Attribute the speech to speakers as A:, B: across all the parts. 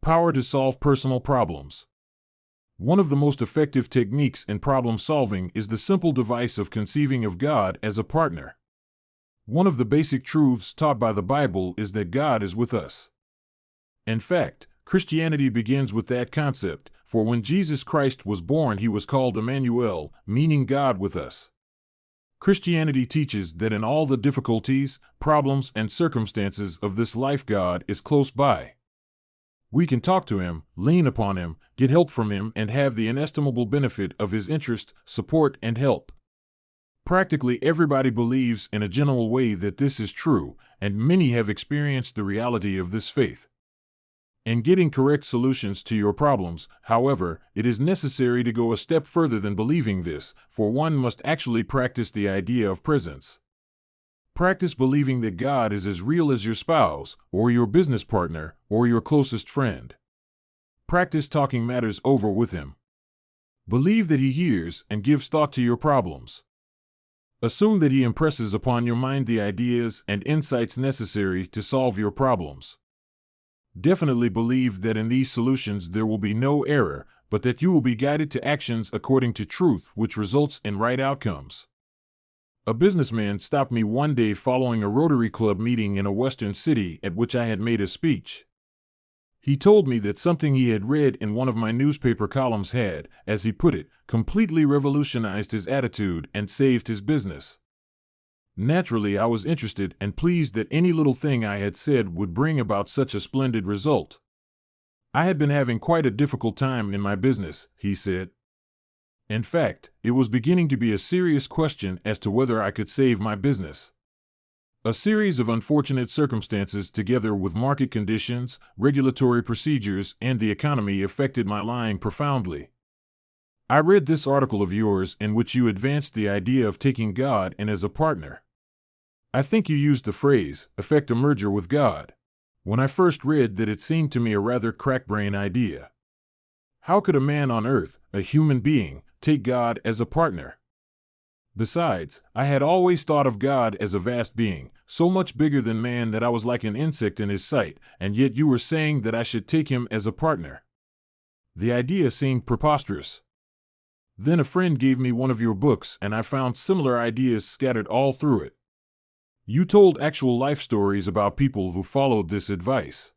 A: Power to solve personal problems. One of the most effective techniques in problem solving is the simple device of conceiving of God as a partner. One of the basic truths taught by the Bible is that God is with us. In fact, Christianity begins with that concept, for when Jesus Christ was born, he was called Emmanuel, meaning God with us. Christianity teaches that in all the difficulties, problems, and circumstances of this life, God is close by. We can talk to him, lean upon him, get help from him, and have the inestimable benefit of his interest, support, and help. Practically everybody believes in a general way that this is true, and many have experienced the reality of this faith. In getting correct solutions to your problems, however, it is necessary to go a step further than believing this, for one must actually practice the idea of presence. Practice believing that God is as real as your spouse, or your business partner, or your closest friend. Practice talking matters over with him. Believe that he hears and gives thought to your problems. Assume that he impresses upon your mind the ideas and insights necessary to solve your problems. Definitely believe that in these solutions there will be no error, but that you will be guided to actions according to truth, which results in right outcomes. A businessman stopped me one day following a Rotary Club meeting in a western city at which I had made a speech. He told me that something he had read in one of my newspaper columns had, as he put it, completely revolutionized his attitude and saved his business. Naturally, I was interested and pleased that any little thing I had said would bring about such a splendid result. I had been having quite a difficult time in my business, he said. In fact, it was beginning to be a serious question as to whether I could save my business. A series of unfortunate circumstances, together with market conditions, regulatory procedures, and the economy, affected my line profoundly. I read this article of yours in which you advanced the idea of taking God in as a partner. I think you used the phrase, effect a merger with God. When I first read that, it seemed to me a rather crackbrain idea. How could a man on earth, a human being, take God as a partner? Besides, I had always thought of God as a vast being, so much bigger than man that I was like an insect in his sight, and yet you were saying that I should take him as a partner. The idea seemed preposterous. Then a friend gave me one of your books, and I found similar ideas scattered all through it. You told actual life stories about people who followed this advice.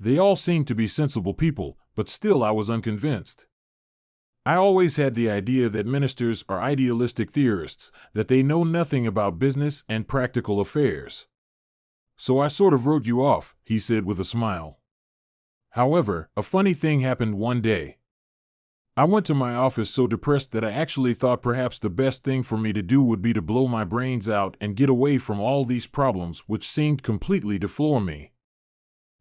A: They all seemed to be sensible people, but still I was unconvinced. I always had the idea that ministers are idealistic theorists, that they know nothing about business and practical affairs. So I sort of wrote you off, he said with a smile. However, a funny thing happened one day. I went to my office so depressed that I actually thought perhaps the best thing for me to do would be to blow my brains out and get away from all these problems which seemed completely to floor me.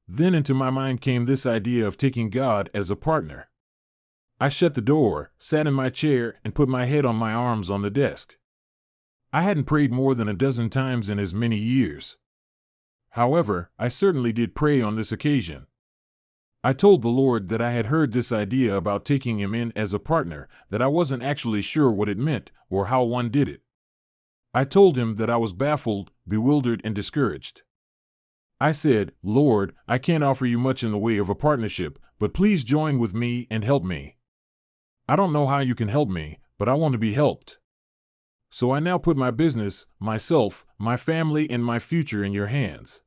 A: Then into my mind came this idea of taking God as a partner. I shut the door, sat in my chair, and put my head on my arms on the desk. I hadn't prayed more than a dozen times in as many years. However, I certainly did pray on this occasion. I told the Lord that I had heard this idea about taking him in as a partner, that I wasn't actually sure what it meant or how one did it. I told him that I was baffled, bewildered, and discouraged. I said, Lord, I can't offer you much in the way of a partnership, but please join with me and help me. I don't know how you can help me, but I want to be helped. So I now put my business, myself, my family, and my future in your hands.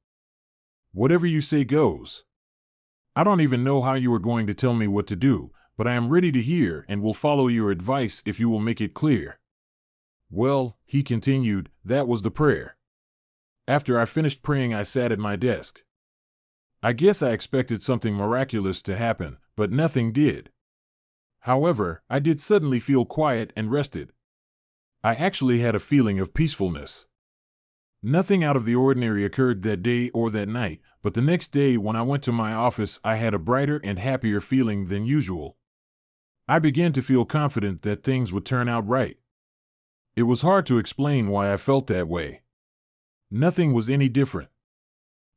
A: Whatever you say goes. I don't even know how you are going to tell me what to do, but I am ready to hear and will follow your advice if you will make it clear. Well, he continued, that was the prayer. After I finished praying, I sat at my desk. I guess I expected something miraculous to happen, but nothing did. However, I did suddenly feel quiet and rested. I actually had a feeling of peacefulness. Nothing out of the ordinary occurred that day or that night, but the next day when I went to my office, I had a brighter and happier feeling than usual. I began to feel confident that things would turn out right. It was hard to explain why I felt that way. Nothing was any different.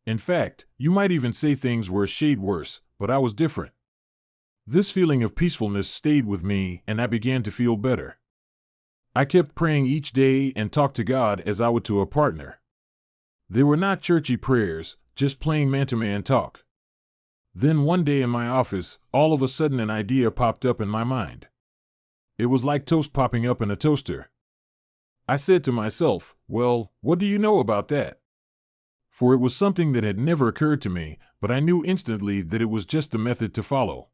A: In fact, you might even say things were a shade worse, but I was different. This feeling of peacefulness stayed with me, and I began to feel better. I kept praying each day and talked to God as I would to a partner. They were not churchy prayers, just plain man-to-man talk. Then one day in my office, all of a sudden an idea popped up in my mind. It was like toast popping up in a toaster. I said to myself, well, what do you know about that? For it was something that had never occurred to me, but I knew instantly that it was just the method to follow.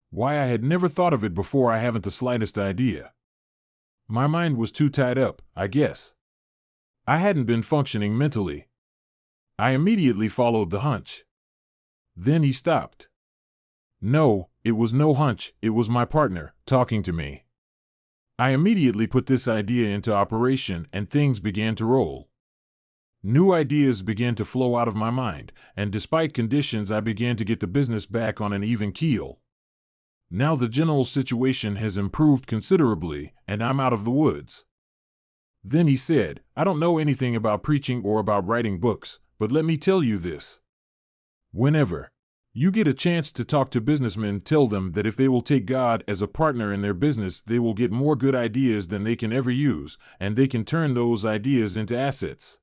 A: Why I had never thought of it before, I haven't the slightest idea. My mind was too tied up, I guess. I hadn't been functioning mentally. I immediately followed the hunch. Then he stopped. No, it was no hunch, it was my partner, talking to me. I immediately put this idea into operation and things began to roll. New ideas began to flow out of my mind, and despite conditions, I began to get the business back on an even keel. Now the general situation has improved considerably, and I'm out of the woods. Then he said, I don't know anything about preaching or about writing books, but let me tell you this. Whenever you get a chance to talk to businessmen, tell them that if they will take God as a partner in their business, they will get more good ideas than they can ever use, and they can turn those ideas into assets.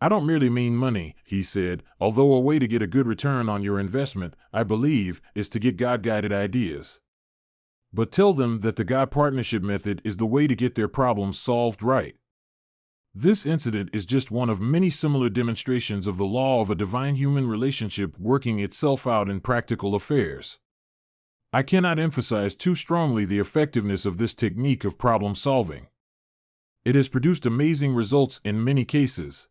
A: I don't merely mean money, he said, although a way to get a good return on your investment, I believe, is to get God-guided ideas. But tell them that the God partnership method is the way to get their problems solved right. This incident is just one of many similar demonstrations of the law of a divine human relationship working itself out in practical affairs. I cannot emphasize too strongly the effectiveness of this technique of problem solving. It has produced amazing results in many cases.